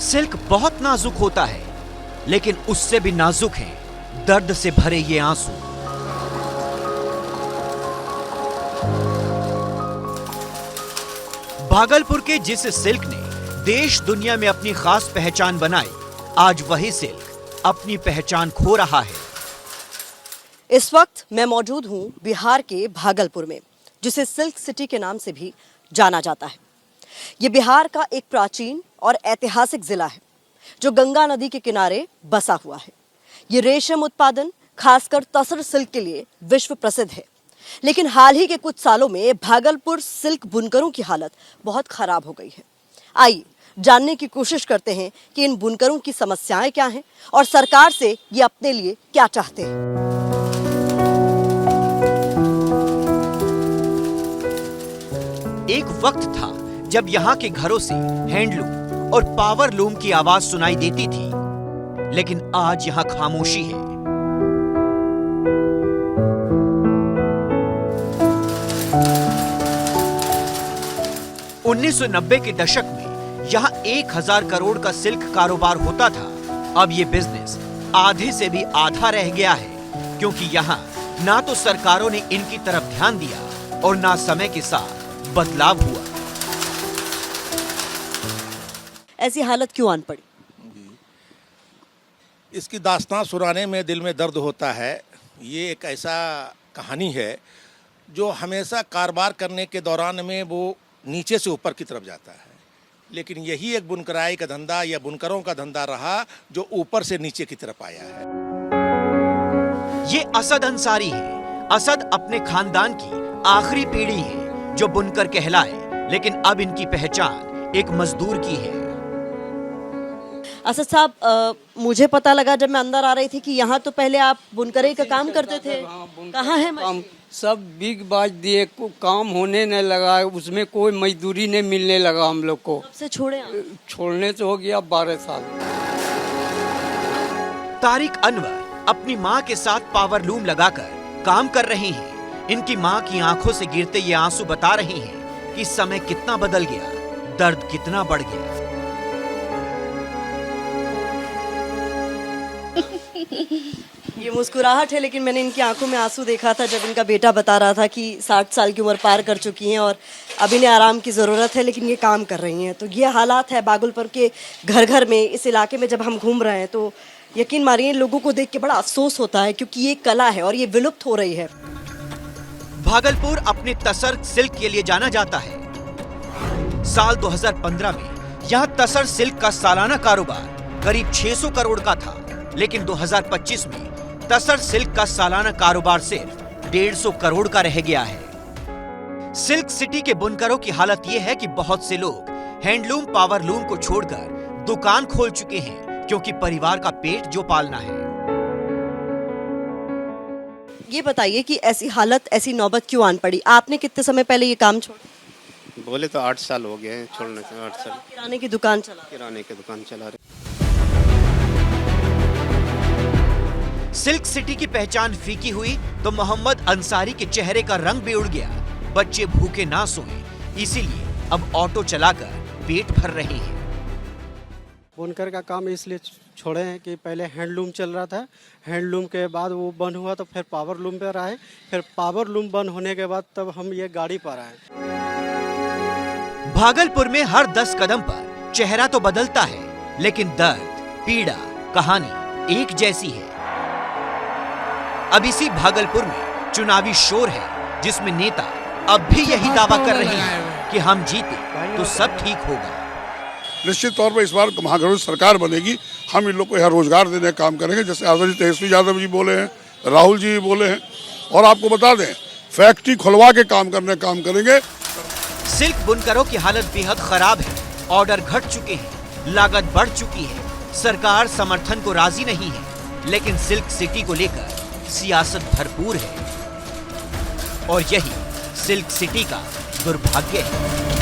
Silk बहुत नाजुक होता है, लेकिन उससे भी नाजुक है दर्द से भरे ये आंसू। भागलपुर के जिस सिल्क ने देश दुनिया में अपनी खास पहचान बनाई, आज वही सिल्क अपनी पहचान खो रहा है। इस वक्त मैं मौजूद हूं बिहार के भागलपुर में, जिसे सिल्क सिटी के नाम से भी जाना जाता है। ये बिहार का एक प्राचीन और ऐतिहासिक जिला है जो गंगा नदी के किनारे बसा हुआ है। ये रेशम उत्पादन, खासकर तसर सिल्क के लिए विश्व प्रसिद्ध है। लेकिन हाल ही के कुछ सालों में भागलपुर सिल्क बुनकरों की हालत बहुत खराब हो गई है। आइए जानने की कोशिश करते हैं कि इन बुनकरों की समस्याएं क्या हैं और सरकार से ये अपने लिए क्या चाहते हैं। एक वक्त था जब यहाँ के घरों से हैंडलूम और पावर लूम की आवाज सुनाई देती थी, लेकिन आज यहाँ खामोशी है। उन्नीस सौ 90 के दशक में यहाँ 1000 करोड़ का सिल्क कारोबार होता था। अब ये बिजनेस आधे से भी आधा रह गया है, क्योंकि यहाँ ना तो सरकारों ने इनकी तरफ ध्यान दिया और ना समय के साथ बदलाव हुआ। ऐसी हालत क्यों आन पड़ी? इसकी दास्तान सुनाने में दिल में दर्द होता है। ये एक ऐसा कहानी है जो हमेशा कारोबार करने के दौरान में वो नीचे से ऊपर की तरफ जाता है, लेकिन यही एक बुनकराई का धंधा या बुनकरों का धंधा रहा जो ऊपर से नीचे की तरफ आया है। ये असद अंसारी है। असद अपने खानदान की आखिरी पीढ़ी है जो बुनकर कहलाए, लेकिन अब इनकी पहचान एक मजदूर की है। असद साहब, मुझे पता लगा जब मैं अंदर आ रही थी कि यहाँ तो पहले आप बुनकरी का काम करते थे। कहाँ है काम? सब बिग बाज दिए, काम होने न लगा, उसमें कोई मजदूरी नहीं मिलने लगा हम लोग को। कब से छोड़े आप? छोड़ने से हो गया 12 साल। तारिक अनवर अपनी माँ के साथ पावर लूम लगाकर काम कर रही हैं। इनकी माँ की आंखों से गिरते ये आंसू बता रही हैं कि समय कितना बदल गया, दर्द कितना बढ़ गया। ये मुस्कुराहट है, लेकिन मैंने इनकी आंखों में आंसू देखा था जब इनका बेटा बता रहा था कि 60 साल की उम्र पार कर चुकी हैं और अब इन्हें आराम की ज़रूरत है, लेकिन ये काम कर रही हैं। तो ये हालात है भागलपुर के घर घर में। इस इलाके में जब हम घूम रहे हैं तो यकीन मानिए लोगों को देख के बड़ा अफसोस होता है, क्योंकि ये कला है और ये विलुप्त हो रही है। भागलपुर अपने तसर सिल्क के लिए जाना जाता है। साल 2015 में यहाँ तसर सिल्क का सालाना कारोबार करीब 600 करोड़ का था, लेकिन 2025 में तसर सिल्क का सालाना कारोबार सिर्फ 150 करोड़ का रह गया है। सिल्क सिटी के बुनकरों की हालत यह है कि बहुत से लोग हैंडलूम पावर लूम को छोड़कर दुकान खोल चुके हैं, क्योंकि परिवार का पेट जो पालना है। ये बताइए कि ऐसी हालत, ऐसी नौबत क्यों आन पड़ी? आपने कितने समय पहले ये काम छोड़ा? बोले तो 8 साल हो गए हैं छोड़ने से। 8 साल किराने की दुकान चला? किराने की दुकान चला रहे। सिल्क सिटी की पहचान फीकी हुई तो मोहम्मद अंसारी के चेहरे का रंग भी उड़ गया। बच्चे भूखे ना सोएं, इसीलिए अब ऑटो चलाकर पेट भर रहे हैं। बुनकर का काम इसलिए छोड़े हैं कि पहले हैंडलूम चल रहा था, हैंडलूम के बाद वो बंद हुआ तो फिर पावर लूम पर आए, फिर पावर लूम बंद होने के बाद तब हम ये गाड़ी पर आए। भागलपुर में हर 10 कदम पर चेहरा तो बदलता है, लेकिन दर्द, पीड़ा, कहानी एक जैसी है। अब इसी भागलपुर में चुनावी शोर है, जिसमें नेता अब भी यही दावा कर रहे हैं कि हम जीते तो सब ठीक होगा। निश्चित तौर पर इस बार महागठबंधन सरकार बनेगी, हम इन लोग को यहाँ रोजगार देने का काम करेंगे। जैसे आदरणीय तेजस्वी यादव जी बोले हैं, राहुल जी बोले हैं, और आपको बता दें फैक्ट्री खुलवा के काम करेंगे। सिल्क बुनकरों की हालत बेहद खराब है। ऑर्डर घट चुके हैं, लागत बढ़ चुकी है, सरकार समर्थन को राजी नहीं है, लेकिन सिल्क सिटी को लेकर सियासत भरपूर है और यही सिल्क सिटी का दुर्भाग्य है।